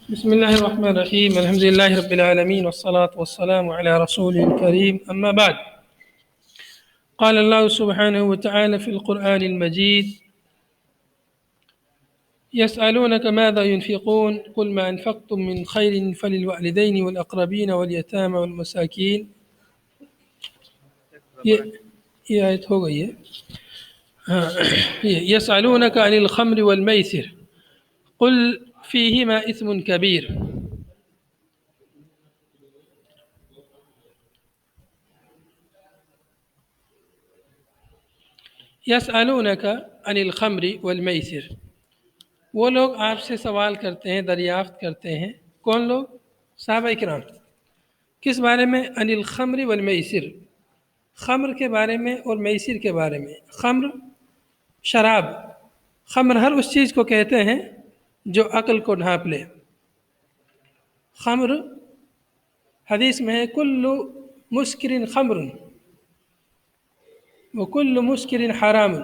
بسم الله الرحمن الرحيم الحمد لله رب العالمين والصلاة والسلام على رسوله الكريم أما بعد قال الله سبحانه وتعالى في القرآن المجيد يسألونك ماذا ينفقون قل ما أنفقتم من خير فللوالدين والأقربين واليتامى والمساكين یہ آیت ہو گئی ہے يسألونك عن الخمر والميسر قل فيهما إثم كبير یسألونک عن الخمر والمیسر، وہ لوگ آپ سے سوال کرتے ہیں، دریافت کرتے ہیں۔ کون لوگ؟ صحابہ کرام۔ کس بارے میں؟ عن الخمر والمیسر، خمر کے بارے میں اور میسر کے بارے میں۔ خمر شراب، خمر ہر اس چیز کو کہتے ہیں جو عقل کو ڈھانپ لے۔ خمر حدیث میں ہے کل مسکر خمر وکل مسکر حرام،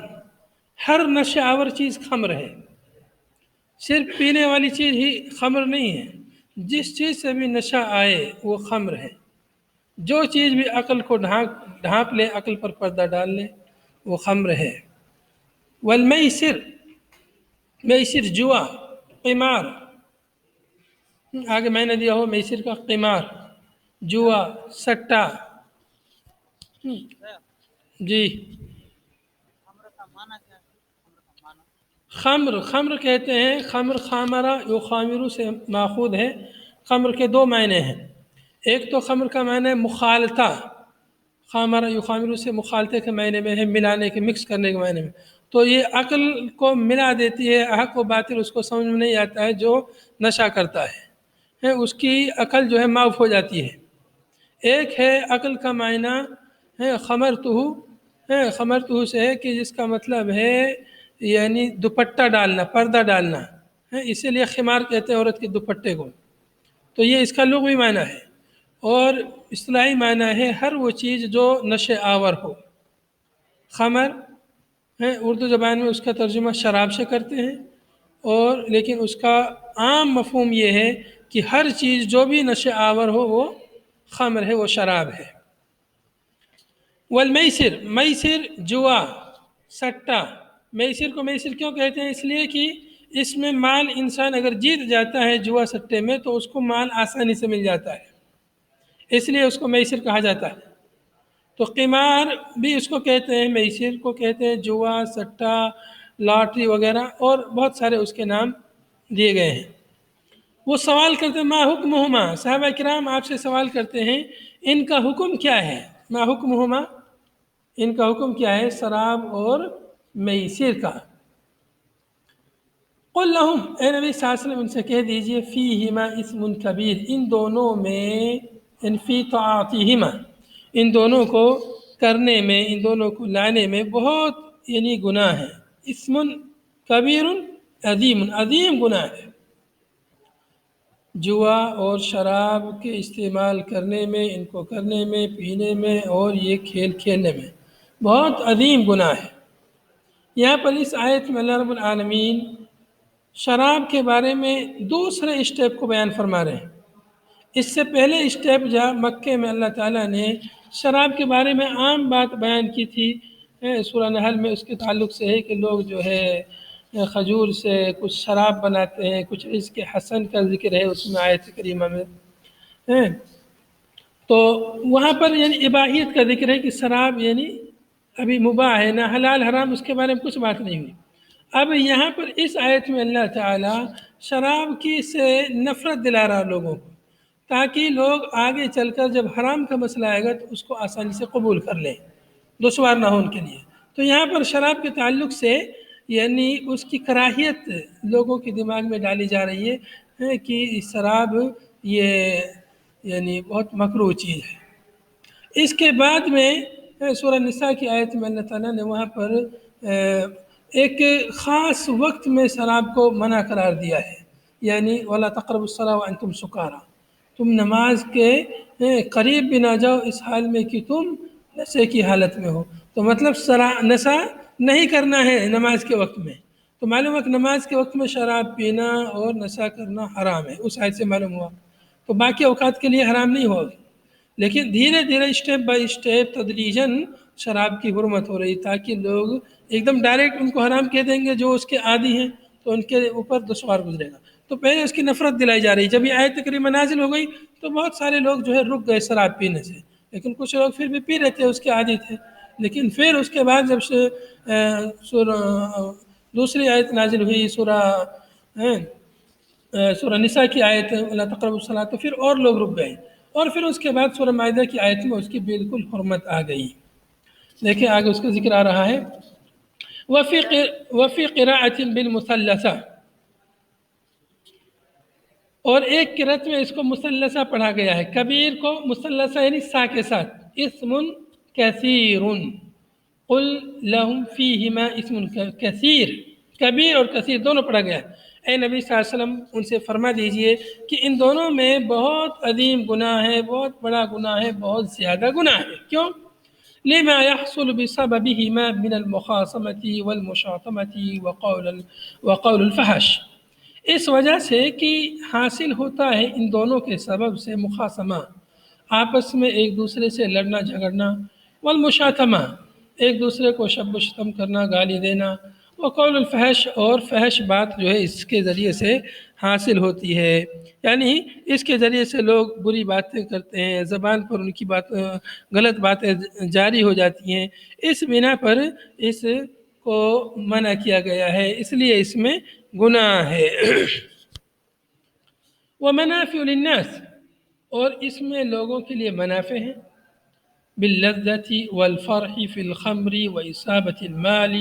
ہر نشہ آور چیز خمر ہے، صرف پینے والی چیز ہی خمر نہیں ہے، جس چیز سے بھی نشہ آئے وہ خمر ہے، جو چیز بھی عقل کو ڈھانپ لے، عقل پر پردہ ڈال لے، وہ خمر ہے۔ والمیسر، میسر جوا، قمار، آگے میں نے دیا ہو میسر کا قمار، جوا، سٹا۔ جی خمر کہتے ہیں، خمر خامرہ یخامرو سے ماخوذ ہے۔ خمر کے دو معنی ہیں، ایک تو خمر کا معنی ہے مخالطہ، خامرہ یخامرو سے مخالطے کے معنی میں ہے، ملانے کے، مکس کرنے کے معنی میں۔ تو یہ عقل کو ملا دیتی ہے، حق و باطل اس کو سمجھ میں نہیں آتا ہے جو نشہ کرتا ہے، اس کی عقل جو ہے معاف ہو جاتی ہے۔ ایک ہے عقل کا معنی ہے خمرتہ سے ہے کہ جس کا مطلب ہے یعنی دوپٹہ ڈالنا، پردہ ڈالنا، اسی لیے خمار کہتے ہیں عورت کے دوپٹے کو۔ تو یہ اس کا لغوی معنی ہے، اور اصطلاحی معنی ہے ہر وہ چیز جو نشے آور ہو۔ خمر اردو زبان میں اس کا ترجمہ شراب سے کرتے ہیں، اور لیکن اس کا عام مفہوم یہ ہے کہ ہر چیز جو بھی نشے آور ہو وہ خمر ہے، وہ شراب ہے۔ والمیسر، میسر جوا، سٹا۔ میسر کو میسر کیوں کہتے ہیں؟ اس لیے کہ اس میں مال انسان اگر جیت جاتا ہے جوا سٹے میں تو اس کو مال آسانی سے مل جاتا ہے، اس لیے اس کو میسر کہا جاتا ہے۔ تو قمار بھی اس کو کہتے ہیں، میسر کو کہتے ہیں، جوا، سٹا، لاٹری وغیرہ، اور بہت سارے اس کے نام دیے گئے ہیں۔ وہ سوال کرتے ہیں ما حکمہما، صحابہ کرام آپ سے سوال کرتے ہیں ان کا حکم کیا ہے؟ ما حکمہما، ان کا حکم کیا ہے شراب اور میسر کا؟ قل لہم، اے نبی صلی اللہ علیہ وسلم ان سے کہہ دیجئے فیہما اسم کبیر، ان دونوں میں، ان فی طاعتہما، ان دونوں کو کرنے میں، ان دونوں کو لانے میں بہت یعنی گناہ ہے۔ اسم کبیر عظیم، عظیم گناہ ہے۔ جوا اور شراب کے استعمال کرنے میں، ان کو کرنے میں، پینے میں، اور یہ کھیل کھیلنے میں بہت عظیم گناہ ہے۔ یہاں پر اس آیت میں اللہ رب العالمین شراب کے بارے میں دوسرے اسٹیپ کو بیان فرما رہے ہیں۔ اس سے پہلے اسٹیپ جہاں مکے میں اللہ تعالیٰ نے شراب کے بارے میں عام بات بیان کی تھی، سورہ نحل میں اس کے تعلق سے ہے کہ لوگ جو ہے کھجور سے کچھ شراب بناتے ہیں، کچھ رزق حسن کا ذکر ہے اس میں آیت کریمہ میں، تو وہاں پر یعنی اباحیت کا ذکر ہے کہ شراب یعنی ابھی مباح ہے، نہ حلال حرام اس کے بارے میں کچھ بات نہیں ہوئی۔ اب یہاں پر اس آیت میں اللہ تعالیٰ شراب کی سے نفرت دلا رہا لوگوں کو، تاکہ لوگ آگے چل کر جب حرام کا مسئلہ آئے گا تو اس کو آسانی سے قبول کر لیں، دشوار نہ ہو ان کے لیے۔ تو یہاں پر شراب کے تعلق سے یعنی اس کی کراہیت لوگوں کے دماغ میں ڈالی جا رہی ہے کہ شراب یہ یعنی بہت مکروہ چیز ہے۔ اس کے بعد میں سورہ نساء کی آیت میں اللہ تعالیٰ نے وہاں پر ایک خاص وقت میں شراب کو منع قرار دیا ہے، یعنی وَلَا تَقْرَبُوا الصَّلَاةَ وَأَنْتُمْ سُكَارَىٰ، تم نماز کے قریب بھی نہ جاؤ اس حال میں کہ تم نشے کی حالت میں ہو۔ تو مطلب نشہ نہیں کرنا ہے نماز کے وقت میں۔ تو معلوم ہوا کہ نماز کے وقت میں شراب پینا اور نشہ کرنا حرام ہے، اس آیت سے معلوم ہوا۔ تو باقی اوقات کے لیے حرام نہیں ہوگا، لیکن دھیرے دھیرے اسٹیپ بائی اسٹیپ تدریجاً شراب کی حرمت ہو رہی، تاکہ لوگ ایک دم ڈائریکٹ ان کو حرام کہہ دیں گے جو اس کے عادی ہیں تو ان کے اوپر دشوار گزرے گا۔ تو پہلے اس کی نفرت دلائی جا رہی، جب یہ آیت کریمہ نازل ہو گئی تو بہت سارے لوگ جو ہے رک گئے شراب پینے سے، لیکن کچھ لوگ پھر بھی پی رہے تھے، اس کے عادی تھے۔ لیکن پھر اس کے بعد جب سورہ دوسری آیت نازل ہوئی، سورہ نساء کی آیت لا تقربوا الصلاۃ، تو پھر اور لوگ رک گئے، اور پھر اس کے بعد سورہ مائدہ کی آیت میں اس کی بالکل حرمت آ گئی۔ دیکھیں آگے اس کا ذکر آ رہا ہے، وفی قراءۃ بالمثلثہ، اور ایک قرأت میں اس کو مثلثہ پڑھا گیا ہے، کبیر کو مثلثہ یعنی سا کے ساتھ، اسم کثیر، قل لہم فیہما اسم کثیر، کبیر اور کثیر دونوں پڑھا گیا ہے۔ اے نبی صلی اللہ علیہ وسلم ان سے فرما دیجئے کہ ان دونوں میں بہت عظیم گناہ ہے، بہت بڑا گناہ ہے، بہت زیادہ گناہ ہے۔ کیوں؟ لما يحصل بسببهما من المخاصمة والمشاطمة وقول الفحش، اس وجہ سے کہ حاصل ہوتا ہے ان دونوں کے سبب سے مخاصمہ، آپس میں ایک دوسرے سے لڑنا جھگڑنا، والمشاطمہ ایک دوسرے کو شب و شتم کرنا، گالی دینا، وقول الفحش اور فحش بات جو ہے اس کے ذریعے سے حاصل ہوتی ہے، یعنی اس کے ذریعے سے لوگ بری باتیں کرتے ہیں، زبان پر ان کی غلط باتیں جاری ہو جاتی ہیں، اس بنا پر اس کو منع کیا گیا ہے، اس لیے اس میں گناہ ہے۔ ومنافع للناس، اور اس میں لوگوں کے لیے منافع ہیں، باللذة والفرح في الخمر وإصابة المال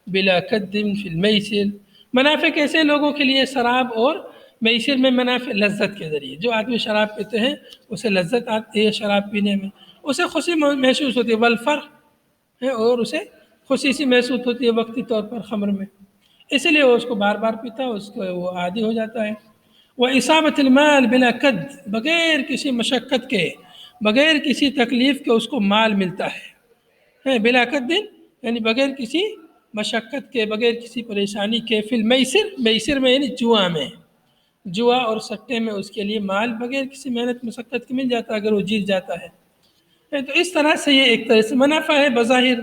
بلا كد في الميسر، منافع کیسے لوگوں کے لیے شراب اور میسر میں منافع لذت کے ذریعے، جو آدمی شراب پیتے ہیں اسے لذت آتی ہے شراب پینے میں، اسے خوشی محسوس ہوتی ہے، والفرح ہے، اور اسے خوشی سی محسوس ہوتی ہے وقتی طور پر خمر میں، اسی لیے وہ اس کو بار بار پیتا ہے، اس کو وہ عادی ہو جاتا ہے۔ وإصابة المال بلا قد، بغیر کسی مشقت کے، بغیر کسی تکلیف کے اس کو مال ملتا ہے، بلا قد یعنی بغیر کسی مشقت کے، بغیر کسی پریشانی کے، فی المیسر، میسر میں یعنی جوا میں، جوا اور سٹے میں اس کے لیے مال بغیر کسی محنت مشقت کے مل جاتا ہے اگر وہ جیت جاتا ہے۔ تو اس طرح سے یہ ایک طرح سے منافع ہے، بظاہر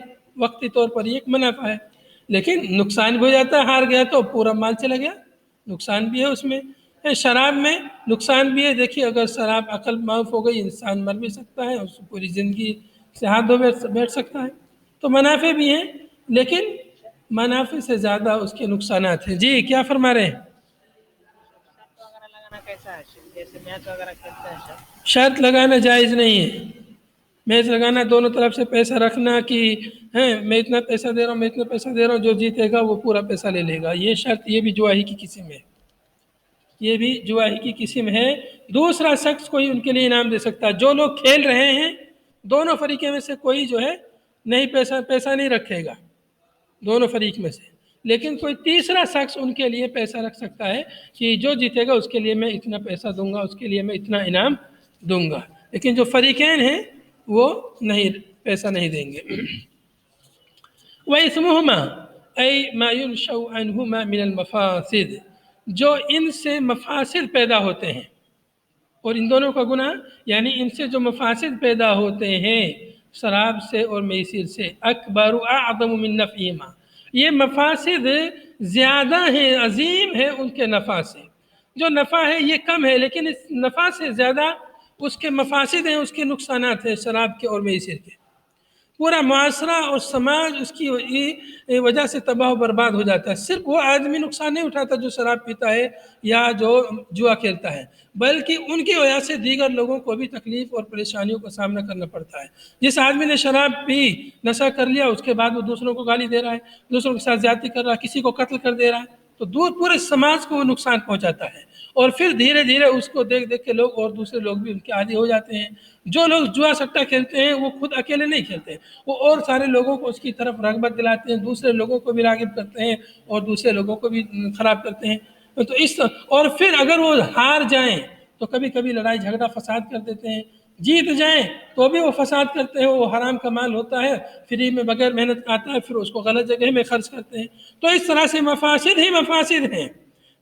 وقتی طور پر یہ ایک منافع ہے، لیکن نقصان بھی ہو جاتا ہے، ہار گیا تو پورا مال چلا گیا، نقصان بھی ہے اس میں۔ شراب میں نقصان بھی ہے، دیکھیے اگر شراب عقل معاف ہو گئی انسان مر بھی سکتا ہے، اس پوری زندگی سے ہاتھ دھو بیٹھ سکتا ہے، تو منافع بھی ہیں، لیکن منافع سے زیادہ اس کے نقصانات ہیں۔ جی کیا فرما رہے ہیں؟ شرط لگانا جائز نہیں ہے، میچ لگانا دونوں طرف سے پیسہ رکھنا کہ میں اتنا پیسہ دے رہا ہوں، میں اتنا پیسہ دے رہا ہوں، جو جیتے گا وہ پورا پیسہ لے لے گا، یہ شرط، یہ بھی جواہی کی قسم ہے، یہ بھی جواہی کی قسم ہے۔ دوسرا شخص کوئی ان کے لیے انعام دے سکتا ہے، جو لوگ کھیل رہے ہیں دونوں فریقیں میں سے کوئی جو ہے نہیں پیسہ نہیں رکھے گا دونوں فریق میں سے، لیکن کوئی تیسرا شخص ان کے لیے پیسہ رکھ سکتا ہے کہ جو جیتے گا اس کے لیے میں اتنا پیسہ دوں گا، اس کے لیے میں اتنا انعام دوں گا، لیکن جو فریقین ہیں وہ نہیں، پیسہ نہیں دیں گے۔ وَإِثْمُهُمَا أَيْ مَا يُنْشَأُ عَنْهُمَا مِنَ الْمَفَاسِدِ، جو ان سے مفاسد پیدا ہوتے ہیں، اور ان دونوں کا گناہ یعنی ان سے جو مفاسد پیدا ہوتے ہیں شراب سے اور میسر سے، اکبر اعظم من نفعہما، یہ مفاسد زیادہ ہیں، عظیم ہیں ان کے نفع سے، جو نفع ہے یہ کم ہے لیکن اس نفع سے زیادہ اس کے مفاسد ہیں، اس کے نقصانات ہیں شراب کے اور میسر کے، پورا معاشرہ اور سماج اس کی وجہ سے تباہ و برباد ہو جاتا ہے۔ صرف وہ آدمی نقصان نہیں اٹھاتا جو شراب پیتا ہے یا جو جوا کھیلتا ہے، بلکہ ان کی وجہ سے دیگر لوگوں کو بھی تکلیف اور پریشانیوں کا سامنا کرنا پڑتا ہے۔ جس آدمی نے شراب پی، نشہ کر لیا، اس کے بعد وہ دوسروں کو گالی دے رہا ہے، دوسروں کے ساتھ زیادتی کر رہا ہے، کسی کو قتل کر دے رہا ہے، تو پورے سماج کو وہ نقصان پہنچاتا ہے، اور پھر دھیرے دھیرے اس کو دیکھ دیکھ کے لوگ اور دوسرے لوگ بھی ان کے عادی ہو جاتے ہیں۔ جو لوگ جوا سٹہ کھیلتے ہیں وہ خود اکیلے نہیں کھیلتے، وہ اور سارے لوگوں کو اس کی طرف رغبت دلاتے ہیں، دوسرے لوگوں کو بھی راغب کرتے ہیں اور دوسرے لوگوں کو بھی خراب کرتے ہیں، تو اور پھر اگر وہ ہار جائیں تو کبھی کبھی لڑائی جھگڑا فساد کر دیتے ہیں، جیت جائیں تو بھی وہ فساد کرتے ہیں، وہ حرام کا مال ہوتا ہے، فری میں بغیر محنت آتا ہے، پھر اس کو غلط جگہ میں خرچ کرتے ہیں۔ تو اس طرح سے مفاسد ہی مفاسد ہیں،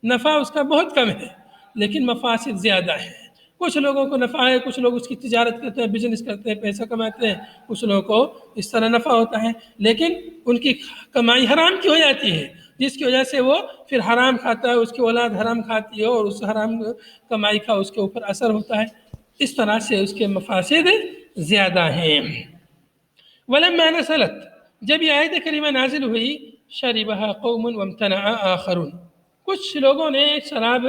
نفع اس کا بہت کم ہے لیکن مفاسد زیادہ ہیں۔ کچھ لوگوں کو نفع ہے، کچھ لوگ اس کی تجارت کرتے ہیں، بزنس کرتے ہیں، پیسہ کماتے ہیں، کچھ لوگوں کو اس طرح نفع ہوتا ہے، لیکن ان کی کمائی حرام کی ہو جاتی ہے، جس کی وجہ سے وہ پھر حرام کھاتا ہے، اس کی اولاد حرام کھاتی ہے اور اس حرام کمائی کا اس کے اوپر اثر ہوتا ہے۔ اس طرح سے اس کے مفاسد زیادہ ہیں۔ ولما نزلت، جب یہ آیت کریمہ نازل ہوئی، شربها قوم وامتنع آخرون، کچھ لوگوں نے شراب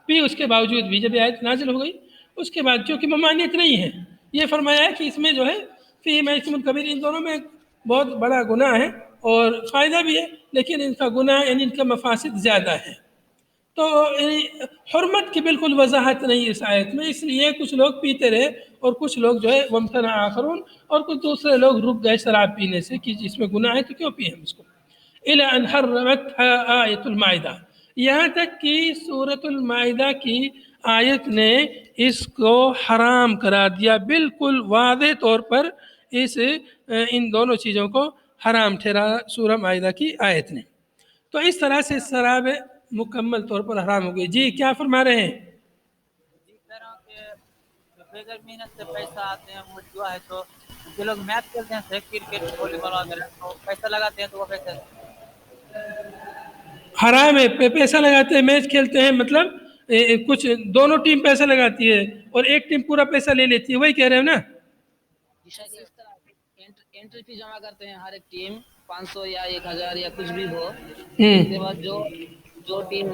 پی، اس کے باوجود بھی جب یہ آیت نازل ہو گئی اس کے بعد کیونکہ ممانعت نہیں ہے، یہ فرمایا ہے کہ اس میں جو ہے فیہما اسم کبیر، ان دونوں میں بہت بڑا گناہ ہے اور فائدہ بھی ہے، لیکن ان کا گناہ یعنی ان کا مفاسد زیادہ ہے۔ تو حرمت کی بالکل وضاحت نہیں اس آیت میں، اس لیے کچھ لوگ پیتے رہے اور کچھ لوگ جو ہے وامتنع آخرون، اور کچھ دوسرے لوگ رک گئے شراب پینے سے کہ اس میں گناہ ہے تو کیوں پیے ہم اس کو۔ الی ان حرمتها آیت المائدہ، یہاں تک کہ سورۃ المائدہ کی آیت نے اس کو حرام قرار دیا، بالکل واضح طور پر ان دونوں چیزوں کو حرام ٹھہرایا سورہ مائدہ کی آیت نے۔ تو اس طرح سے شراب مکمل طور پر حرام ہو گئی۔ جی کیا فرما رہے ہیں؟ جی کہہ رہا ہوں کہ بغیر محنت سے پیسہ آتے ہیں، وہ جوا ہے، تو جو لوگ میچ کھیلتے ہیں کرکٹ والی بال وغیرہ، تو پیسہ لگاتے ہیں تو وہ کیسے؟ حرام ہے، پیسہ لگاتے ہیں، میچ کھیلتے ہیں، مطلب کچھ دونوں ٹیم پیسہ لگاتی ہے اور ایک ٹیم پورا پیسہ لے لیتی ہے، وہی کہہ رہے ہیں نا؟ شاید اس طرح انٹری فی جمع کرتے ہیں ہر ایک ٹیم، 500 یا 1000 یا کچھ بھی ہو، اس کے بعد جو ٹیم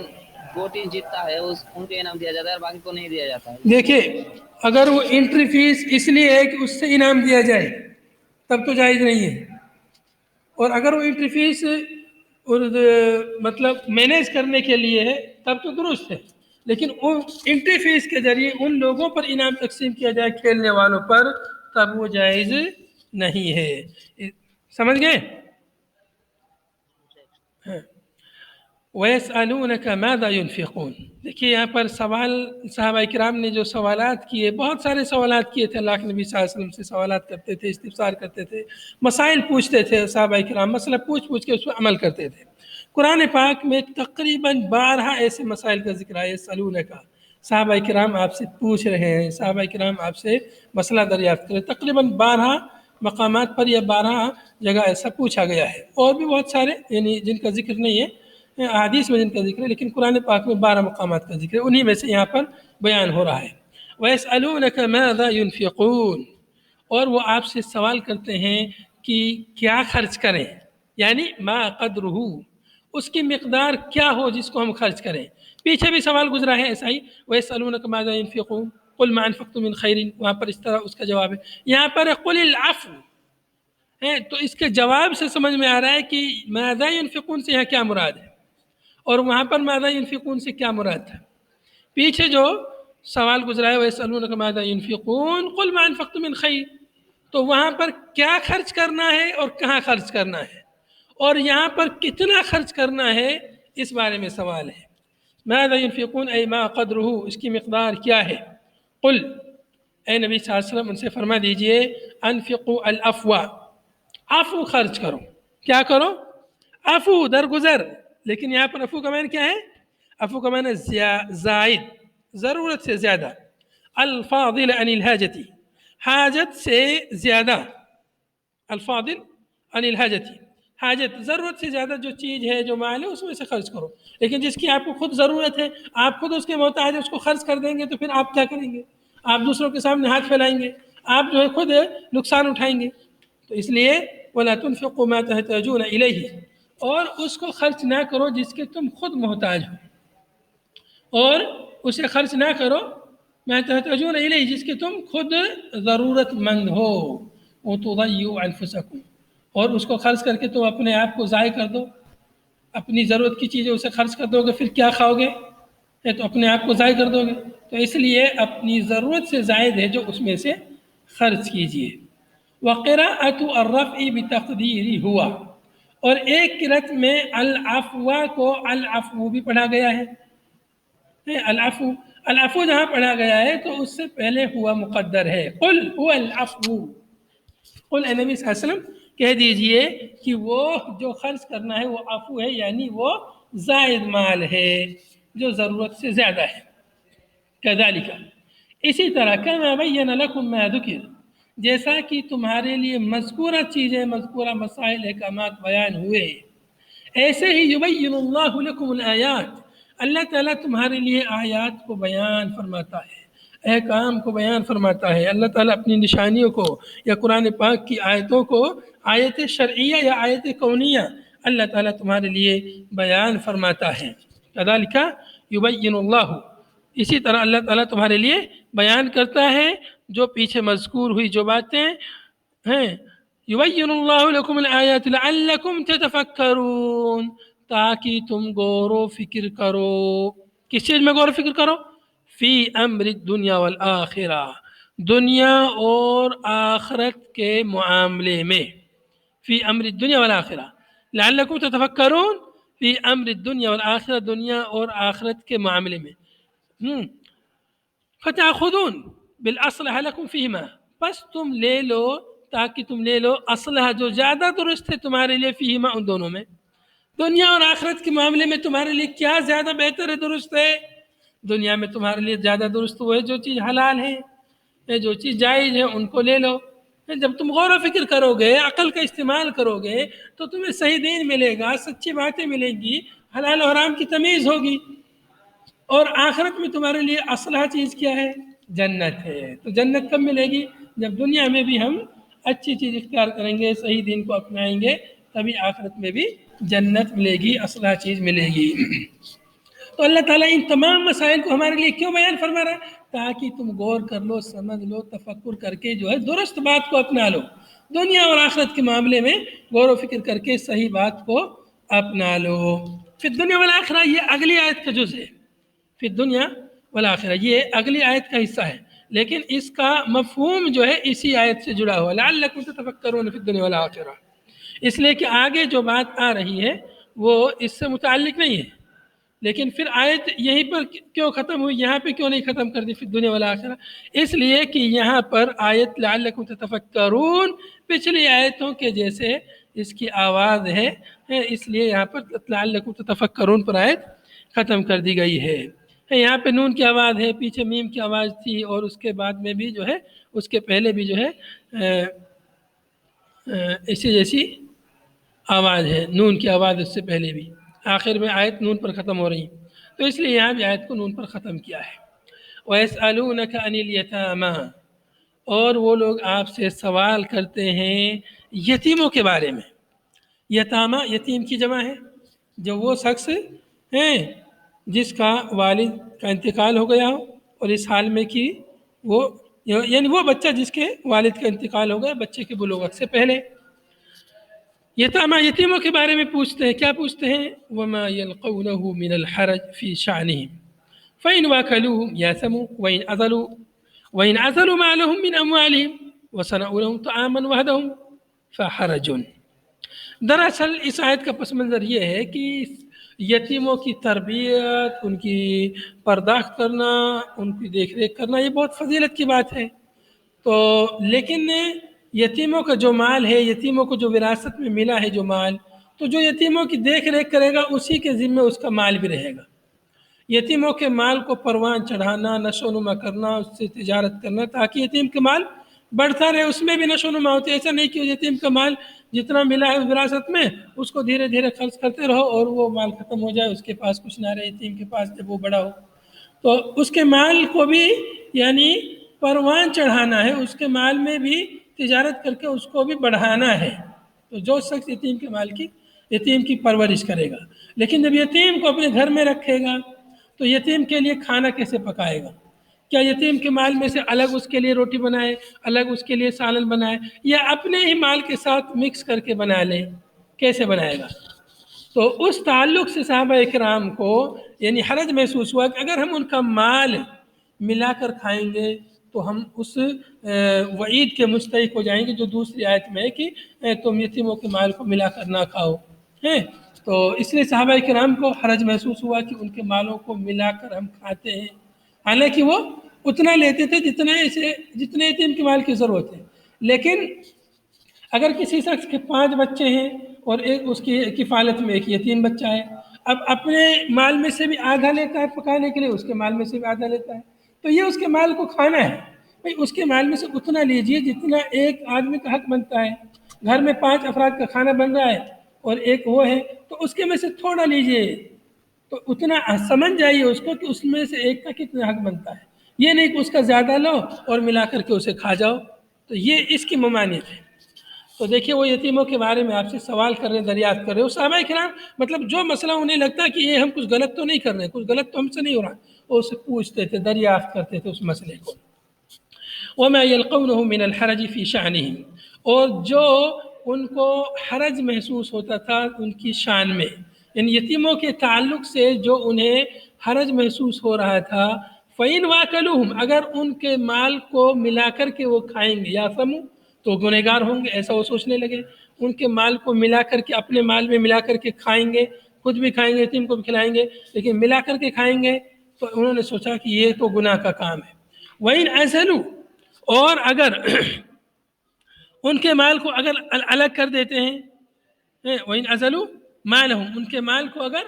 وہ ٹیم جیتتا ہے ان کو انعام دیا جاتا ہے اور باقی کو نہیں دیا جاتا ہے۔ دیکھیے اگر وہ انٹری فیس اس لیے ہے کہ اس سے انعام دیا جائے تب تو جائز نہیں ہے، اور اگر وہ انٹری فیس مطلب مینیج کرنے کے لیے ہے تب تو درست ہے، لیکن وہ انٹری فیس کے ذریعے ان لوگوں پر انعام تقسیم کیا جائے کھیلنے والوں پر، تب وہ جائز نہیں ہے۔ سمجھ گئے؟ وَيَسْأَلُونَكَ مَاذَا يُنْفِقُونَ، دیکھیے یہاں پر سوال، صحابہ کرام نے جو سوالات کیے، بہت سارے سوالات کیے تھے، اللہ کے نبی صلی اللہ علیہ وسلم سے سوالات کرتے تھے، استفسار کرتے تھے، مسائل پوچھتے تھے صحابہ کرام، مسئلہ پوچھ کے اس پر عمل کرتے تھے۔ قرآن پاک میں تقریباً 12 ایسے مسائل کا ذکر ہے، یسألونک، صحابہ کرام آپ سے پوچھ رہے ہیں، صحابہ کرام آپ سے مسئلہ دریافت کریں، تقریباً 12 مقامات پر یا 12 جگہ ایسا پوچھا گیا ہے، اور بھی بہت سارے یعنی جن کا ذکر نہیں ہے حدیث میں جن کا ذکر ہے، لیکن قرآن پاک میں 12 مقامات کا ذکر ہے، انہی میں سے یہاں پر بیان ہو رہا ہے۔ وَيَسْأَلُونَكَ مَاذَا يُنْفِقُونَ، اور وہ آپ سے سوال کرتے ہیں کہ کیا خرچ کریں، یعنی ما قدرہ، اس کی مقدار کیا ہو جس کو ہم خرچ کریں۔ پیچھے بھی سوال گزرا ہے ایسا ہی، وَيَسْأَلُونَكَ مَاذَا يُنْفِقُونَ قُلْ مَا أَنفَقْتُم مِّن خَيْرٍ، وہاں پر اس طرح اس کا جواب ہے، یہاں پر قُلِ الْعَفْوَ ہے، تو اس کے جواب سے سمجھ میں آ رہا ہے کہ ماذا ينفقون سے یہاں کیا مراد ہے، اور وہاں پر ماذا ينفقون سے کیا مراد تھا۔ پیچھے جو سوال گزرا ہے وَيَسْأَلُونَكَ مَاذَا يُنْفِقُونَ قُلْ مَا أَنفَقْتُم مِّن خَيْرٍ، تو وہاں پر کیا خرچ کرنا ہے اور کہاں خرچ کرنا ہے، اور یہاں پر کتنا خرچ کرنا ہے، اس بارے میں سوال ہے۔ ماذا ينفقون ای ما قدرہ، اس کی مقدار کیا ہے۔ قل، اے نبی صلی اللہ علیہ وسلم ان سے فرما دیجئے، انفقوا العفو، عفو خرچ کرو، کیا کرو؟ عفو، درگزر، لیکن یہاں پر عفو کا معنی کیا ہے؟ عفو کا معنی زائد، ضرورت سے زیادہ، الفاضل عن الحاجتی، حاجت سے زیادہ، الفاضل عن الحاجتی، حاجت ضرورت سے زیادہ جو چیز ہے، جو مال ہے، اس میں سے خرچ کرو، لیکن جس کی آپ کو خود ضرورت ہے، آپ خود اس کے محتاج ہے، اس کو خرچ کر دیں گے تو پھر آپ کیا کریں گے؟ آپ دوسروں کے سامنے ہاتھ پھیلائیں گے، آپ جو ہے خود نقصان اٹھائیں گے۔ تو اس لیے وَلَا تُنْفِقُوا مَا تَحْتَاجُونَ إِلَيْهِ، اور اس کو خرچ نہ کرو جس کے تم خود محتاج ہو، اور اسے خرچ نہ کرو مَا تَحْتَاجُونَ إِلَيْهِ، جس کے تم خود ضرورت مند ہو، وَتُضَيِّعُوا أَنفُسَكُمْ، اور اس کو خرچ کر کے تم اپنے آپ کو ضائع کر دو، اپنی ضرورت کی چیزیں اسے خرچ کر دو گے، پھر کیا کھاؤ گے؟ تو اپنے آپ کو ضائع کر دو گے، تو اس لیے اپنی ضرورت سے زائد ہے جو اس میں سے خرچ کیجیے۔ وَقِرَاءَةُ الرَّفْعِ بِتَقْدِيرِ ہوا، اور ایک قرأت میں العفو کو العفو بھی پڑھا گیا ہے۔ العفو، العفو جہاں پڑھا گیا ہے تو اس سے پہلے ہوا مقدر ہے، قل هو العفو، قل اے نبی صلی اللہ علیہ وسلم کہہ دیجئے کہ وہ جو خرچ کرنا ہے وہ عفو ہے، یعنی وہ زائد مال ہے جو ضرورت سے زیادہ ہے۔ کذالک، اسی طرح کما بین لکم ما ذکر، جیسا کہ تمہارے لیے مذکورہ چیزیں، مذکورہ مسائل احکامات بیان ہوئے، ایسے ہی یبین اللہ لکم الآیات، اللہ تعالیٰ تمہارے لیے آیات کو بیان فرماتا ہے، احکام کو بیان فرماتا ہے۔ اللہ تعالیٰ اپنی نشانیوں کو یا قرآن پاک کی آیتوں کو، آیت شرعیہ یا آیت کونیہ، اللہ تعالیٰ تمہارے لیے بیان فرماتا ہے۔ کذالک یبین اللہ، اسی طرح اللہ تعالیٰ تمہارے لیے بیان کرتا ہے جو پیچھے مذکور ہوئی جو باتیں ہیں۔ یبین اللہ لکم الآیات لعلکم تتفکرون، تاکہ تم غور و فکر کرو۔ کس چیز میں غور و فکر کرو؟ فی امر الدنیا والآخرہ، دنیا اور آخرت کے معاملے میں، فی امر الدنیا والآخرہ، لعلکم تتفکرون فی امر الدنیا والآخرہ، دنیا اور آخرت کے معاملے میں۔ فتأخذون بالاصلح لکم فیہما، پس تم لے لو، تاکہ تم لے لو اصلح جو زیادہ درست ہے تمہارے لیے، فیہما ان دونوں میں، دنیا اور آخرت کے معاملے میں تمہارے لیے کیا زیادہ بہتر ہے، درست ہے؟ دنیا میں تمہارے لیے زیادہ درست وہ ہے جو چیز حلال ہے، جو چیز جائز ہے ان کو لے لو۔ جب تم غور و فکر کرو گے، عقل کا استعمال کرو گے تو تمہیں صحیح دین ملے گا، سچی باتیں ملیں گی، حلال و حرام کی تمیز ہوگی، اور آخرت میں تمہارے لیے اصلح چیز کیا ہے؟ جنت ہے۔ تو جنت کب ملے گی؟ جب دنیا میں بھی ہم اچھی چیز اختیار کریں گے، صحیح دین کو اپنائیں گے، تبھی آخرت میں بھی جنت ملے گی، اصلح چیز ملے گی۔ تو اللہ تعالیٰ ان تمام مسائل کو ہمارے لیے کیوں بیان فرما رہا ہے؟ تاکہ تم غور کر لو، سمجھ لو، تفکر کر کے جو ہے درست بات کو اپنا لو، دنیا اور آخرت کے معاملے میں غور و فکر کر کے صحیح بات کو اپنا لو۔ فی الدنیا والآخرہ، یہ اگلی آیت کا جز ہے، فی الدنیا والآخرہ یہ اگلی آیت کا حصہ ہے، لیکن اس کا مفہوم جو ہے اسی آیت سے جڑا ہوا، لعلکم تتفکرون فی الدنیا والآخرہ، اس لیے کہ آگے جو بات آ رہی ہے وہ اس سے متعلق نہیں ہے۔ لیکن پھر آیت یہیں پر کیوں ختم ہوئی، یہاں پہ کیوں نہیں ختم کر دی فی الدنیا والآخرہ؟ اس لیے کہ یہاں پر آیت لعلکم تتفکرون پچھلی آیتوں کے جیسے اس کی آواز ہے، اس لیے یہاں پر لعلکم تتفکرون پر آیت ختم کر دی گئی ہے۔ یہاں پہ نون کی آواز ہے، پیچھے میم کی آواز تھی، اور اس کے بعد میں بھی جو ہے، اس کے پہلے بھی جو ہے اسی جیسی آواز ہے، نون کی آواز اس سے پہلے بھی، آخر میں آیت نون پر ختم ہو رہی، تو اس لیے یہاں بھی آیت کو نون پر ختم کیا ہے۔ وَيَسْأَلُونَكَ عَنِ الْيَتَامَى، اور وہ لوگ آپ سے سوال کرتے ہیں یتیموں کے بارے میں۔ یتامہ، یتیم کی جمع ہے، جو وہ شخص ہیں جس کا والد کا انتقال ہو گیا ہو، اور اس حال میں کہ وہ، یعنی وہ بچہ جس کے والد کا انتقال ہو گیا بچے کے بلوغت سے پہلے۔ یتامہ، یتیموں کے بارے میں پوچھتے ہیں، کیا پوچھتے ہیں؟ وَمَا يَلْقَوْنَهُ مِنَ الْحَرَجِ فِي شَأْنِهِمْ فَإِنْ وَاكَلُوهُمْ يَأْثَمُوا وَإِنْ عَزَلُوا مَا لَهُمْ مِنْ أَمْوَالِهِمْ وَصَنَعُوا لَهُمْ طَعَامًا وَهَدَهُمْ فَحَرَجٌ۔ دراصل اس آیت کا پس منظر یہ ہے کہ یتیموں کی تربیت، ان کی پرداخت کرنا، ان کی دیکھ ریکھ کرنا، یہ بہت فضیلت کی بات ہے۔ تو لیکن یتیموں کا جو مال ہے، یتیموں کو جو وراثت میں ملا ہے جو مال، تو جو یتیموں کی دیکھ ریکھ کرے گا اسی کے ذمہ اس کا مال بھی رہے گا۔ یتیموں کے مال کو پروان چڑھانا، نشو و نما کرنا، اس سے تجارت کرنا تاکہ یتیم کا مال بڑھتا رہے، اس میں بھی نشو و نما ہوتی ہے۔ ایسا نہیں کہ یتیم کا مال جتنا ملا ہے وراثت میں اس کو دھیرے دھیرے خرچ کرتے رہو اور وہ مال ختم ہو جائے، اس کے پاس کچھ نہ رہے یتیم کے پاس جب وہ بڑا ہو، تو اس کے مال کو بھی یعنی پروان چڑھانا ہے، اس کے مال میں بھی تجارت کر کے اس کو بھی بڑھانا ہے۔ تو جو شخص یتیم کی پرورش کرے گا، لیکن جب یتیم کو اپنے گھر میں رکھے گا تو یتیم کے لیے کھانا کیسے پکائے گا؟ کیا یتیم کے مال میں سے الگ اس کے لیے روٹی بنائے، الگ اس کے لیے سالن بنائے، یا اپنے ہی مال کے ساتھ مکس کر کے بنا لے؟ کیسے بنائے گا؟ تو اس تعلق سے صحابہ اکرام کو یعنی حرج محسوس ہوا کہ اگر ہم ان کا مال ملا کر کھائیں گے تو ہم اس وعید کے مستحق ہو جائیں گے جو دوسری آیت میں ہے کہ تم یتیموں کے مال کو ملا کر نہ کھاؤ ہیں۔ تو اس لیے صحابہ کرام کو حرج محسوس ہوا کہ ان کے مالوں کو ملا کر ہم کھاتے ہیں، حالانکہ وہ اتنا لیتے تھے جتنے یتیم کے مال کی ضرورت ہے. لیکن اگر کسی شخص کے 5 بچے ہیں اور اس کی کفالت میں ایک یتیم بچہ ہے، اب اپنے مال میں سے بھی آدھا لیتا ہے پکانے کے لیے، اس کے مال میں سے بھی آدھا لیتا ہے، تو یہ اس کے مال کو کھانا ہے. بھائی اس کے مال میں سے اتنا لیجئے جتنا ایک آدمی کا حق بنتا ہے. گھر میں 5 افراد کا کھانا بن رہا ہے اور ایک وہ ہے، تو اس کے میں سے تھوڑا لیجئے، تو اتنا سمجھ جائیے اس کو کہ اس میں سے ایک کا کتنا حق بنتا ہے. یہ نہیں کہ اس کا زیادہ لو اور ملا کر کے اسے کھا جاؤ، تو یہ اس کی ممانعت ہے. تو دیکھیے وہ یتیموں کے بارے میں آپ سے سوال کر رہے ہیں، دریافت کر رہے ہیں. صحابہ کرام مطلب جو مسئلہ انہیں لگتا ہے کہ یہ ہم کچھ غلط تو نہیں کر رہے ہیں، کچھ غلط تو ہم سے نہیں ہو رہا، وہ اسے پوچھتے تھے، دریافت کرتے تھے اس مسئلے کو. وما يلقونه من الحرج في شأنهم، اور جو ان کو حرج محسوس ہوتا تھا ان کی شان میں، یعنی یتیموں کے تعلق سے جو انہیں حرج محسوس ہو رہا تھا. فَإِنْ وَاكَلُوهُمْ، اگر ان کے مال کو ملا کر کے وہ کھائیں گے، یا سمو تو گنہگار ہوں گے، ایسا وہ سوچنے لگے. ان کے مال کو ملا کر کے اپنے مال میں ملا کر کے کھائیں گے، خود بھی کھائیں گے، یتیم کو بھی کھلائیں گے، لیکن ملا کر کے کھائیں گے، تو انہوں نے سوچا کہ یہ تو گناہ کا کام ہے. وَإِنْ أَزَلُوا، اور اگر ان کے مال کو اگر الگ کر دیتے ہیں، وَإِنْ أَزَلُوا مَا لَهُمْ، ان کے مال کو اگر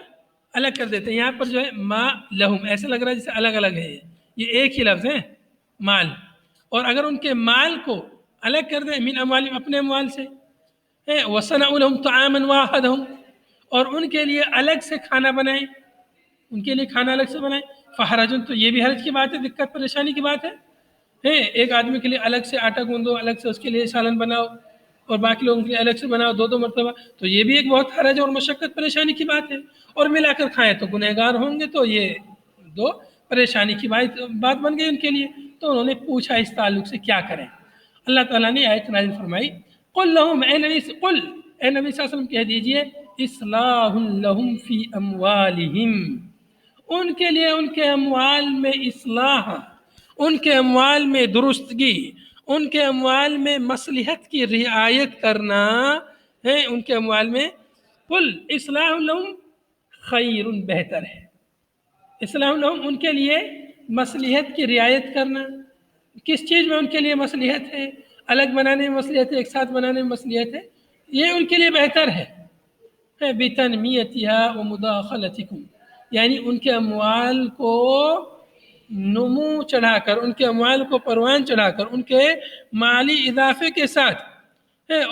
الگ کر دیتے ہیں. یہاں پر جو ہے ما لہم ایسا لگ رہا ہے جیسے الگ الگ ہے، یہ ایک ہی لفظ ہے مال. اور اگر ان کے مال کو الگ کر دیں، من اموالہم، اپنے اموال سے، وَصَنَعُوا لَهُمْ طَعَامًا وَاحِدًا، اور ان کے لیے الگ سے کھانا بنائیں، ان کے لیے کھانا الگ سے بنائیں. فَحَرَجٌ، تو یہ بھی حرج کی بات ہے، دقت پریشانی کی بات ہے. ایک آدمی کے لیے الگ سے آٹا گوندو، الگ سے اس کے لیے سالن بناؤ، اور باقی لوگوں کے لیے الگ سے بناؤ 2 مرتبہ، تو یہ بھی ایک بہت حرج اور مشقت پریشانی کی بات ہے. اور ملا کر کھائیں تو گنہگار ہوں گے، تو یہ 2 پریشانی کی بات بن گئی ان کے لیے. تو انہوں نے پوچھا اس تعلق سے کیا کریں. اللہ تعالیٰ نے آیت نازل فرمائی، قل لہم، اے نبی صلی اللہ علیہ وسلم کہہ دیجئے، اصلاح لہم فی اموالہم، ان کے لیے ان کے اموال میں اصلاح، ان کے اموال میں درستگی، ان کے اموال میں مصلحت کی رعایت کرنا ہے. ان کے اموال میں قل اصلاح لہم خیر، بہتر ہے. اصلاح لہم، ان کے لیے مصلحت کی رعایت کرنا. کس چیز میں ان کے لیے مصلحت ہے؟ الگ بنانے میں مصلحت ہے، ایک ساتھ بنانے میں مصلحت ہے، یہ ان کے لیے بہتر ہے. بتنمیتها ومداخلتکم، یعنی ان کے اموال کو نمو چڑھا کر، ان کے اموال کو پروان چڑھا کر، ان کے مالی اضافے کے ساتھ،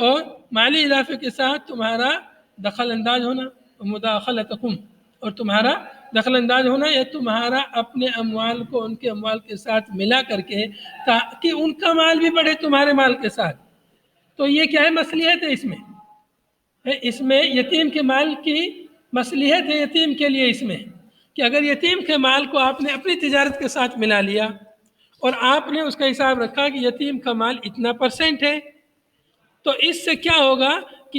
اور مالی اضافے کے ساتھ تمہارا دخل انداز ہونا، مداخلتکم، اور تمہارا دخل انداز ہونا، یا تمہارا اپنے اموال کو ان کے اموال کے ساتھ ملا کر کے، تاکہ ان کا مال بھی بڑھے تمہارے مال کے ساتھ. تو یہ کیا ہے؟ مصلحت ہے اس میں یتیم کے مال کی مصلحت ہے یتیم کے لیے اس میں، کہ اگر یتیم کے مال کو آپ نے اپنی تجارت کے ساتھ ملا لیا اور آپ نے اس کا حساب رکھا کہ یتیم کا مال اتنا % ہے، تو اس سے کیا ہوگا کہ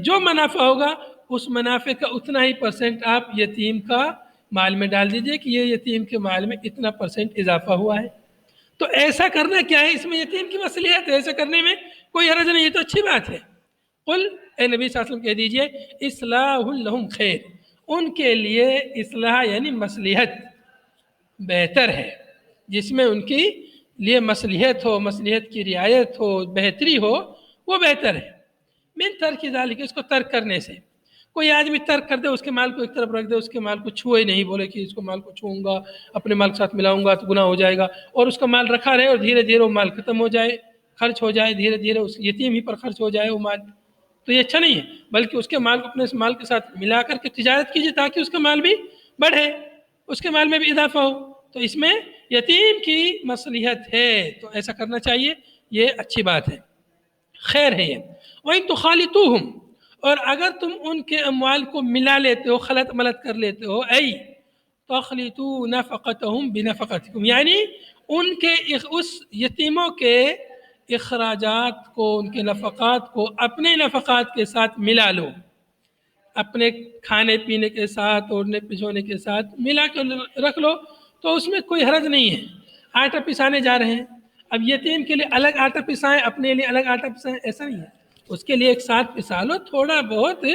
جو منافع ہوگا اس منافع کا اتنا ہی % آپ یتیم کا مال میں ڈال دیجئے کہ یہ یتیم کے مال میں اتنا % اضافہ ہوا ہے. تو ایسا کرنا کیا ہے؟ اس میں یتیم کی مصلحت ہے، ایسا کرنے میں کوئی حرج نہیں، یہ تو اچھی بات ہے. قل، اے نبی صلی اللہ علیہ وسلم کہہ دیجئے، اصلاح لہم خیر، ان کے لیے اصلاح یعنی مصلحت بہتر ہے، جس میں ان کی لیے مصلحت ہو، مصلحت کی رعایت ہو، بہتری ہو، وہ بہتر ہے. من ترک ذالک، اس کو ترک کرنے سے. کوئی آدمی ترک کر دے، اس کے مال کو ایک طرف رکھ دے، اس کے مال کو چھوئے نہیں، بولے کہ اس کو مال کو چھوؤں گا، اپنے مال کے ساتھ ملاؤں گا تو گناہ ہو جائے گا، اور اس کا مال رکھا رہے اور دھیرے دھیرے وہ مال ختم ہو جائے، خرچ ہو جائے، دھیرے دھیرے اس یتیم ہی پر خرچ ہو جائے وہ مال، تو یہ اچھا نہیں ہے. بلکہ اس کے مال کو اپنے اس مال کے ساتھ ملا کر کے تجارت کیجیے، تاکہ اس کا مال بھی بڑھے، اس کے مال میں بھی اضافہ ہو. تو اس میں یتیم کی مصلحت ہے، تو ایسا کرنا چاہیے، یہ اچھی بات ہے، خیر ہے یہ. وَإِن تُخَالِطُوهُمْ، اور اگر تم ان کے اموال کو ملا لیتے ہو، خلط ملط کر لیتے ہو، ای تخلطوا نفقتهم بنفقتکم، یعنی ان کے اس یتیموں کے اخراجات کو، ان کے نفقات کو اپنے نفقات کے ساتھ ملا لو، اپنے کھانے پینے کے ساتھ، اوڑھنے پچھونے کے ساتھ ملا کے رکھ لو، تو اس میں کوئی حرج نہیں ہے. آٹا پسانے جا رہے ہیں، اب یتیم کے لیے الگ آٹا پسائیں، اپنے لیے الگ آٹا پسائیں، ایسا نہیں ہے. اس کے لیے ایک ساتھ پسا لو، تھوڑا بہت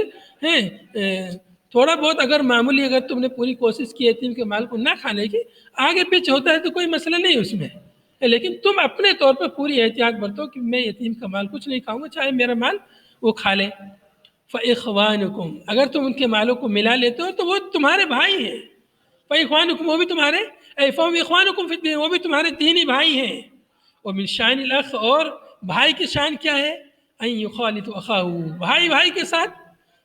تھوڑا بہت اگر معمولی اگر تم نے پوری کوشش کی یتیم کے مال کو نہ کھانے کی، آگے پیچھے ہوتا ہے تو کوئی مسئلہ نہیں اس میں، لیکن تم اپنے طور پر پوری احتیاط برتو کہ میں یتیم کا مال کچھ نہیں کھاؤں گا، چاہے میرا مال وہ کھا لے۔ فَإِخْوَانُكُمْ، اگر تم ان کے مالوں کو ملا لیتے ہو تو وہ تمہارے بھائی ہیں۔ فَإِخْوَانُكُمْ، وہ بھی تمہارے فَهُمْ إِخْوَانُكُمْ فِي الدِّينِ، وہ بھی تمہارے دینی بھائی ہیں۔ وَمِنْ شَأْنِ الْأَخِ، اور بھائی کی شان کیا ہے؟ أَن يُخَالِطُ أَخَاهُ، بھائی کے ساتھ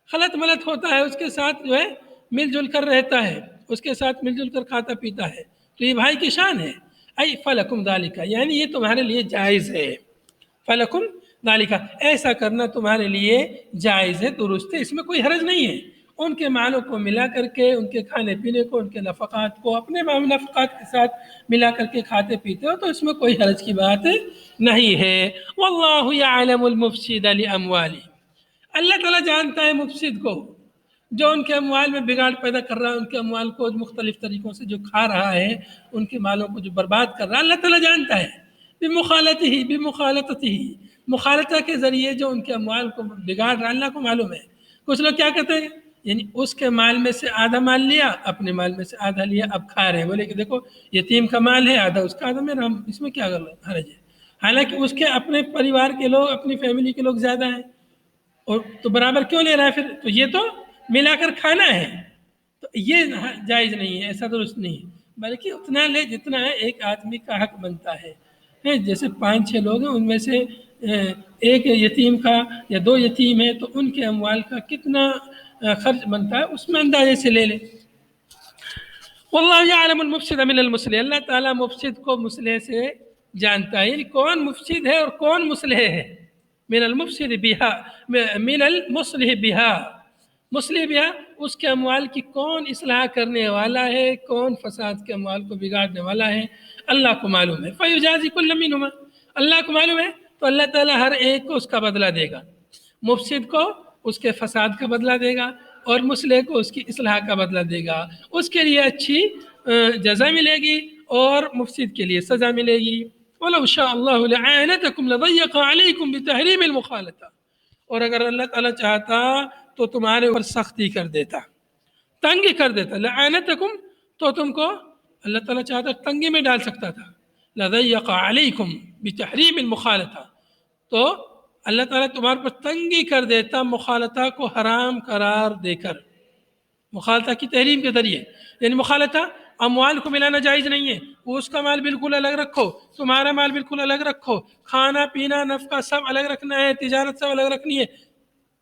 خلط ملط ہوتا ہے، اس کے ساتھ جو ہے مل جل کر رہتا ہے، اس کے ساتھ مل جل کر کھاتا پیتا ہے، تو یہ بھائی کی شان ہے۔ أي فَلَكُمْ ذَلِكَ، یعنی یہ تمہارے لیے جائز ہے۔ فَلَكُمْ ذَلِكَ، ایسا کرنا تمہارے لیے جائز ہے، درست ہے، اس میں کوئی حرج نہیں ہے۔ ان کے مالوں کو ملا کر کے، ان کے کھانے پینے کو، ان کے نفقات کو اپنے نفقات کے ساتھ ملا کر کے کھاتے پیتے ہو تو اس میں کوئی حرج کی بات نہیں ہے۔ وَاللَّهُ يَعْلَمُ الْمُفْسِدَ لِأَمْوَالِهِ، اللہ تعالیٰ جانتا ہے مفسد کو، جو ان کے اموال میں بگاڑ پیدا کر رہا ہے، ان کے اموال کو مختلف طریقوں سے جو کھا رہا ہے، ان کے مالوں کو جو برباد کر رہا ہے، اللہ تعالیٰ جانتا ہے۔ بمخالطتہ، مخالطہ کے ذریعے جو ان کے اموال کو بگاڑ رہا ہے، اللہ کو معلوم ہے۔ کچھ لوگ کیا کہتے ہیں، یعنی اس کے مال میں سے آدھا مال لیا، اپنے مال میں سے آدھا لیا، اب کھا رہے ہیں، بولے کہ دیکھو یتیم کا مال ہے، آدھا اس کا آدھا میرا، ہم اس میں کیا حرج ہے؟ حالانکہ اس کے اپنے پریوار کے لوگ، اپنی فیملی کے لوگ زیادہ ہیں، اور تو برابر کیوں لے رہا ہے پھر؟ تو یہ تو ملا کر کھانا ہے، تو یہ جائز نہیں ہے، ایسا درست نہیں ہے، بلکہ اتنا لے جتنا ہے ایک آدمی کا حق بنتا ہے۔ جیسے 5-6 لوگ ہیں، ان میں سے ایک یتیم کا یا 2 یتیم ہیں، تو ان کے اموال کا کتنا خرچ بنتا ہے اس میں اندازے سے لے لیں۔ واللہ یعلم المفسد من المصلح، اللہ تعالیٰ مفسد کو مصلح سے جانتا ہے، یعنی کون مفسد ہے اور کون مصلح ہے۔ من المفسد بها، من المصلح بها، مصلح بها، اس کے اموال کی کون اصلاح کرنے والا ہے، کون فساد کے اموال کو بگاڑنے والا ہے، اللہ کو معلوم ہے۔ فیجازی کل منہما، اللہ کو معلوم ہے تو اللہ تعالیٰ ہر ایک کو اس کا بدلہ دے گا، مفسد کو اس کے فساد کا بدلہ دے گا، اور مصلح کو اس کی اصلاح کا بدلہ دے گا، اس کے لیے اچھی جزا ملے گی اور مفسد کے لیے سزا ملے گی۔ وَلَوْ شَاءَ اللَّهُ لَأَعَانَتَكُمْ لَضَيَّقَ عَلَيْكُمْ بِتَحْرِيمِ الْمُخَالَطَةِ، اور اگر اللہ تعالیٰ چاہتا تو تمہارے اوپر سختی کر دیتا، تنگی کر دیتا۔ لَأَعَانَتَكُمْ، تو تم کو اللہ تعالیٰ چاہتا تنگی میں ڈال سکتا تھا۔ لَضَيَّقَ عَلَيْكُمْ بِتَحْرِيمِ الْمُخَالَطَةِ، تو اللہ تعالیٰ تمہارے پر تنگی کر دیتا مخالطہ کو حرام قرار دے کر، مخالطہ کی تحریم کے ذریعے، یعنی مخالطہ اموال کو ملانا جائز نہیں ہے، اس کا مال بالکل الگ رکھو، تمہارا مال بالکل الگ رکھو، کھانا پینا نفقہ سب الگ رکھنا ہے، تجارت سب الگ رکھنی ہے۔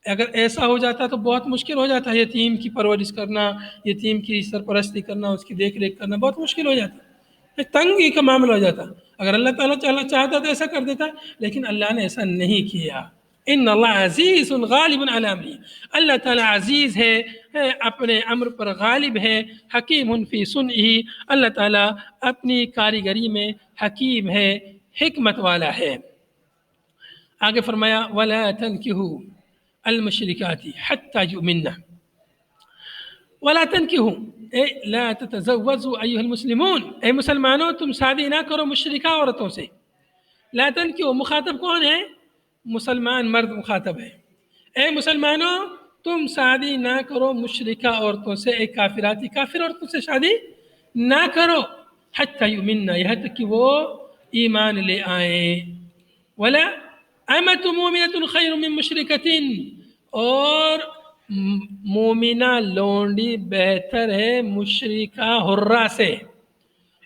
اگر ایسا ہو جاتا تو بہت مشکل ہو جاتا ہے، یتیم کی پرورش کرنا، یتیم کی سرپرستی کرنا، اس کی دیکھ ریکھ کرنا بہت مشکل ہو جاتا، تنگی کا معاملہ ہو جاتا۔ اگر اللہ تعالیٰ چاہتا تو ایسا کر دیتا، لیکن اللہ نے ایسا نہیں کیا۔ ان اللہ عزیز غالب علی امرہ، اللہ تعالیٰ عزیز ہے، اپنے امر پر غالب ہے، حکیم فی صنعہ، اللہ تعالیٰ اپنی کاریگری میں حکیم ہے، حکمت والا ہے۔ آگے فرمایا وَلَا تَنْكِحُوا الْمُشْرِكَاتِ حَتَّى يُؤْمِنَّ، وَلَا تَنْكِحُوا اے لا تتزوجوا ایھا المسلمون، اے مسلمانوں تم شادی نہ کرو مشرکہ عورتوں سے۔ لا تنکحوا، مخاطب کون ہے؟ مسلمان مرد مخاطب ہے۔ اے مسلمانوں تم شادی نہ کرو مشرکہ عورتوں سے، ایک کافر عورتوں سے شادی نہ کرو، حتی یؤمنن، یہاں تک کہ وہ ایمان لے آئیں۔ ولا امۃ مؤمنۃ خیر من مشرکۃ، اور مومنہ لونڈی بہتر ہے مشرکہ حرہ سے۔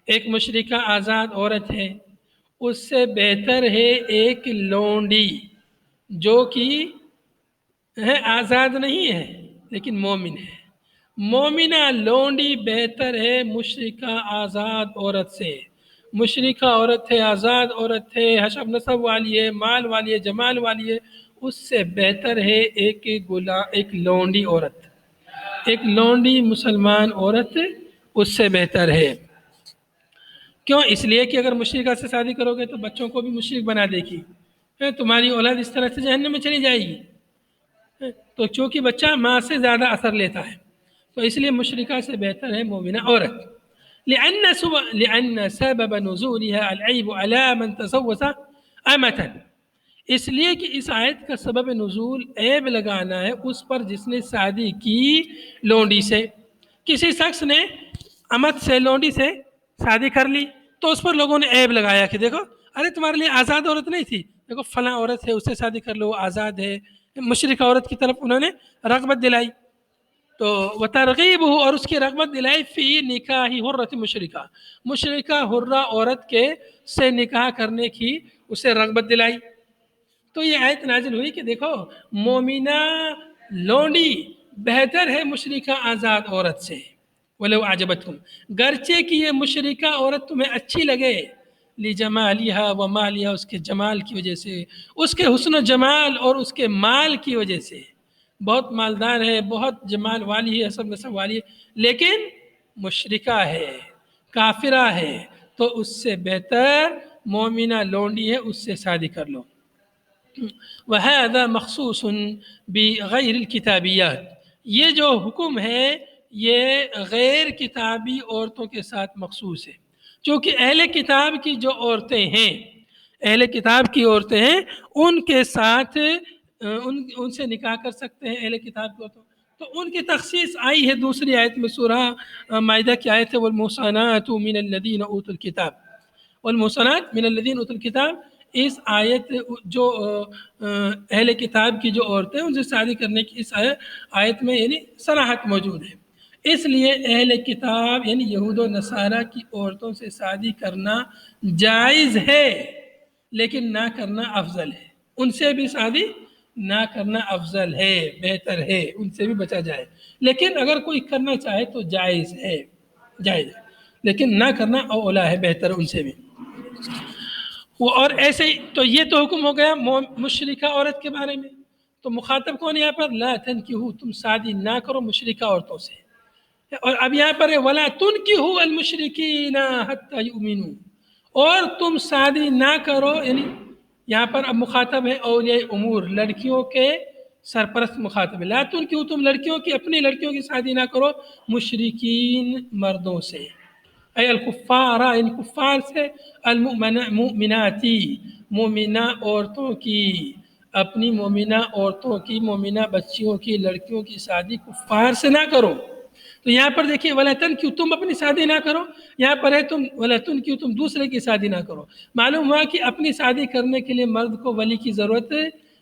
ایک مشرکہ آزاد عورت ہے، اس سے بہتر ہے ایک لونڈی جو کہ آزاد نہیں ہے لیکن مومن ہے۔ مومنہ لونڈی بہتر ہے مشرکہ آزاد عورت سے۔ مشرکہ عورت ہے، آزاد عورت ہے، حسب نسب والی ہے، مال والی ہے، جمال والی ہے، اس سے بہتر ہے ایک لونڈی عورت، ایک لونڈی مسلمان عورت اس سے بہتر ہے۔ کیوں؟ اس لیے کہ اگر مشرکہ سے شادی کرو گے تو بچوں کو بھی مشرک بنا دے گی، تمہاری اولاد اس طرح سے جہنم میں چلی جائے گی۔ تو چونکہ بچہ ماں سے زیادہ اثر لیتا ہے، تو اس لیے مشرکہ سے بہتر ہے مومنہ عورت۔ لأن سبب نزولها العيب على من تزوج أمة، اس لیے کہ اس آیت کا سبب نزول عیب لگانا ہے اس پر جس نے شادی کی لونڈی سے. کسی شخص نے امت سے لونڈی سے شادی کر لی تو اس پر لوگوں نے عیب لگایا کہ دیکھو ارے تمہارے لیے آزاد عورت نہیں تھی, دیکھو فلاں عورت ہے اس سے شادی کر لو وہ آزاد ہے. مشرکہ عورت کی طرف انہوں نے رغبت دلائی تو وہ ترغیب ہو اور اس کی رغبت دلائی فی نکاح حرۃ مشرکہ, مشرکہ حرہ عورت کے سے نکاح کرنے کی اسے رغبت دلائی. تو یہ آیت نازل ہوئی کہ دیکھو مومنہ لونڈی بہتر ہے مشرکہ آزاد عورت سے, ولو اعجبتکم, گرچہ کہ یہ مشرکہ عورت تمہیں اچھی لگے, لجمالہا و مالہا, اس کے جمال کی وجہ سے, اس کے حسن و جمال اور اس کے مال کی وجہ سے, بہت مالدار ہے, بہت جمال والی ہے, سب نسب والی ہے, لیکن مشرکہ ہے, کافرہ ہے, تو اس سے بہتر مومنہ لونڈی ہے, اس سے شادی کر لو. وَهَذَا مَخْصُوصٌ بِغَيْرِ الْكِتَابِيَّاتِ, یہ جو حکم ہے یہ غیر کتابی عورتوں کے ساتھ مخصوص ہے, چونکہ اہل کتاب کی جو عورتیں ہیں, اہل کتاب کی عورتیں ہیں, ان کے ساتھ ان سے نکاح کر سکتے ہیں اہل کتاب کی عورتوں. تو ان کی تخصیص آئی ہے دوسری آیت میں, سورہ مائدہ کی آیت ہے وَالْمُحْصَنَاتُ مِنَ الَّذِينَ أُوتُوا الْكِتَابَ, والمحصنات من الذین اوتوا الکتاب. اس آیت جو اہل کتاب کی جو عورتیں ان سے شادی کرنے کی اس آیت میں یعنی صراحت موجود ہے. اس لیے اہل کتاب یعنی یہود و نصارہ کی عورتوں سے شادی کرنا جائز ہے, لیکن نہ کرنا افضل ہے. ان سے بھی شادی نہ کرنا افضل ہے, بہتر ہے, ان سے بھی بچا جائے. لیکن اگر کوئی کرنا چاہے تو جائز ہے, جائز ہے, لیکن نہ کرنا اولا ہے, بہتر ان سے بھی. اور ایسے ہی تو یہ تو حکم ہو گیا مشرکہ عورت کے بارے میں. تو مخاطب کون یہاں پر؟ لا تنکحوا, تم شادی نہ کرو مشرکہ عورتوں سے. اور اب یہاں پر ہے ولا تنکحوا المشرکین حتی یؤمنوا, اور تم شادی نہ کرو, یعنی یہاں پر اب مخاطب ہے اولیاء امور, لڑکیوں کے سرپرست مخاطب ہے. لا تنکحوا, تم لڑکیوں کی اپنی لڑکیوں کی شادی نہ کرو مشرکین مردوں سے, اے الکفار, ان کفار سے, المؤمناتی, مومنہ عورتوں کی, اپنی مومنہ عورتوں کی, مومنہ بچیوں کی, لڑکیوں کی شادی کفار سے نہ کرو. تو یہاں پر دیکھیے ولا تنکحوا, تم اپنی شادی نہ کرو, یہاں پر ہے تم ولا تنکحوا, تم دوسرے کی شادی نہ کرو. معلوم ہوا کہ اپنی شادی کرنے کے لیے مرد کو ولی کی ضرورت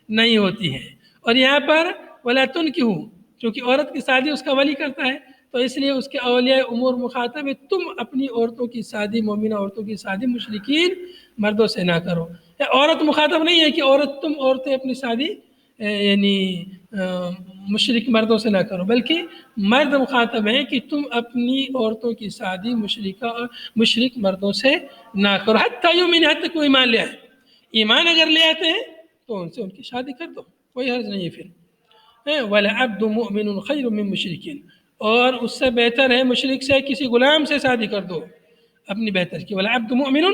نہیں ہوتی ہے. اور یہاں پر ولا تنکحوا, چونکہ عورت کی شادی اس کا ولی کرتا ہے, تو اس لیے اس کے اولیاء امور مخاطب ہے تم اپنی عورتوں کی شادی, مومنہ عورتوں کی شادی مشرکین مردوں سے نہ کرو. عورت مخاطب نہیں ہے کہ تم عورتیں اپنی شادی یعنی مشرک مردوں سے نہ کرو, بلکہ مرد مخاطب ہیں کہ تم اپنی عورتوں کی شادی مشرک مردوں سے نہ کرو. حتیٰ یؤمنوا, حتیٰ کوئی ایمان لے آئے, ایمان اگر لے آتے ہیں تو ان سے ان کی شادی کر دو, کوئی حرج نہیں ہے. پھر وَلَعَبْدٌ مُؤْمِنٌ خَيْرٌ مِّن مُشْرِكٍ, اور اس سے بہتر ہے مشرک سے کسی غلام سے شادی کر دو اپنی بہتر کی. وَلَعَبْدٌ مُؤْمِنٌ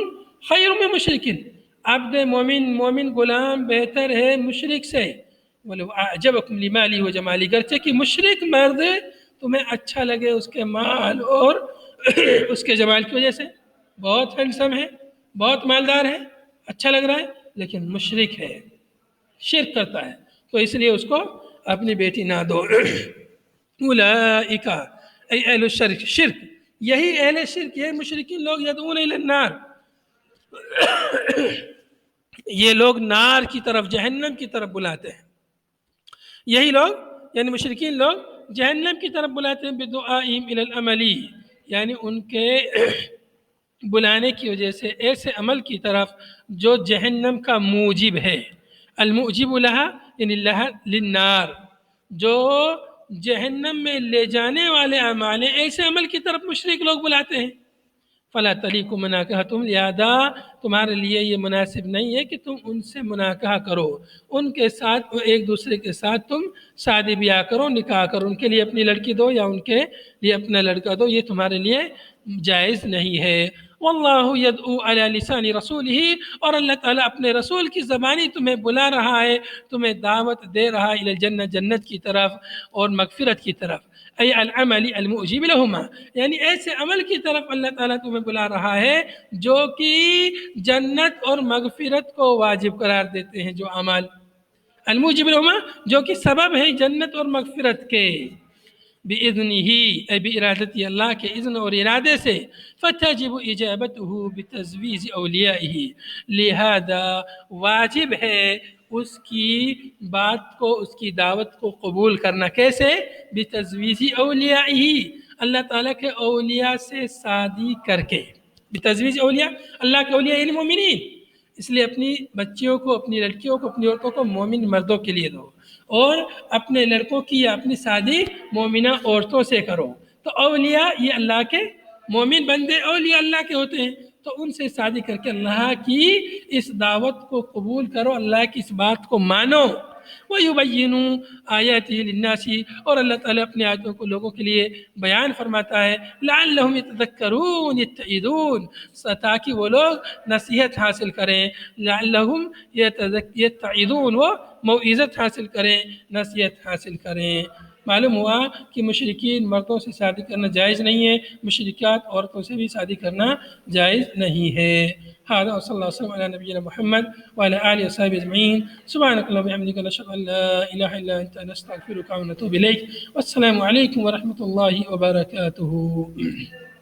خَيْرٌ مِّن مُشْرِكٍ, عبد مومن غلام بہتر ہے مشرک سے. وَلَوْ أَعْجَبَكُمْ لِمَالِهِ وَجَمَالِهِ, گرچہ کہ مشرک مرد تمہیں اچھا لگے اس کے مال اور اس کے جمال کی وجہ سے, بہت ہینڈسم ہے, بہت مالدار ہے, اچھا لگ رہا ہے, لیکن مشرک ہے, شرک کرتا ہے, تو اس لیے اس کو اپنی بیٹی نہ دو. اولئک ای اہل الشرک, شرک, یہی اہل شرک, یہ مشرکین لوگ یدعون الی النار, یہ لوگ نار کی طرف, جہنم کی طرف بلاتے ہیں. یہی لوگ یعنی مشرکین لوگ جہنم کی طرف بلاتے ہیں بدعائہم الی العمل, یعنی ان کے بلانے کی وجہ سے ایسے عمل کی طرف جو جہنم کا موجب ہے. الموجب لہا یعنی لہا للنار, جو جہنم میں لے جانے والے اعمال, ایسے عمل کی طرف مشرک لوگ بلاتے ہیں. فلا تلیکم مناکحتہم, لہذا تمہارے لیے یہ مناسب نہیں ہے کہ تم ان سے مناکحہ کرو, ان کے ساتھ ایک دوسرے کے ساتھ تم شادی بیاہ کرو, نکاح کرو, ان کے لیے اپنی لڑکی دو یا ان کے لیے اپنا لڑکا دو, یہ تمہارے لیے جائز نہیں ہے. واللہ یدعو علی لسان رسولہ، اور اللہ تعالیٰ اپنے رسول کی زبانی تمہیں بلا رہا ہے، تمہیں دعوت دے رہا ہے الی الجنہ، جنت کی طرف، اور مغفرت کی طرف، ای العمل المؤجب لہما، یعنی ایسے عمل کی طرف اللہ تعالیٰ تمہیں بلا رہا ہے جو کہ جنت اور مغفرت کو واجب قرار دیتے ہیں، جو عمل الموجب لہما جو کہ سبب ہے جنت اور مغفرت کے، بِإِذْنِهِ اے بِإِرادَتِ، اللہ کے اذن اور ارادے سے، فَتَجِبُ إِجَابَتُهُ بِتَزْوِيزِ أَوْلِيَائِهِ، لہذا واجب ہے اس کی بات کو، اس کی دعوت کو قبول کرنا، کیسے؟ بِتَزْوِيزِ أَوْلِيَائِهِ، اللہ تعالیٰ کے اولیاء سے شادی کر کے، بتزویج اولیاء، اللہ کے اولیاء یعنی مومنین، اس لیے اپنی بچیوں کو، اپنی لڑکیوں کو، اپنی عورتوں کو مومن مردوں کے لیے دو، اور اپنے لڑکوں کی یا اپنی شادی مومنہ عورتوں سے کرو۔ تو اولیاء یہ اللہ کے مومن بندے اولیاء اللہ کے ہوتے ہیں، تو ان سے شادی کر کے اللہ کی اس دعوت کو قبول کرو، اللہ کی اس بات کو مانو۔ وَيُبَيِّنُ آیَاتِهِ لِلنَّاسِ، اور اللہ تعالیٰ اپنی آیتوں کو لوگوں کے لیے بیان فرماتا ہے، لَعَلَّهُمْ يَتَذَكَّرُونَ يَتَّعِظُونَ، تاکہ وہ لوگ نصیحت حاصل کریں، لَعَلَّهُمْ يَتَّعِظُونَ، وہ موعظت حاصل کریں، نصیحت حاصل کریں۔ معلوم ہوا کہ مشرکین مردوں سے شادی کرنا جائز نہیں ہے، مشرکات عورتوں سے بھی شادی کرنا جائز نہیں ہے۔ هذا وصلی اللہ وسلم علی نبینا محمد وعلى آلہ وصحبہ اجمعین، سبحانک اللہم وبحمدک، نشہد ان لا الہ الا انت، نستغفرک ونتوب الیک، والسلام علیکم ورحمۃ اللہ وبرکاتہ۔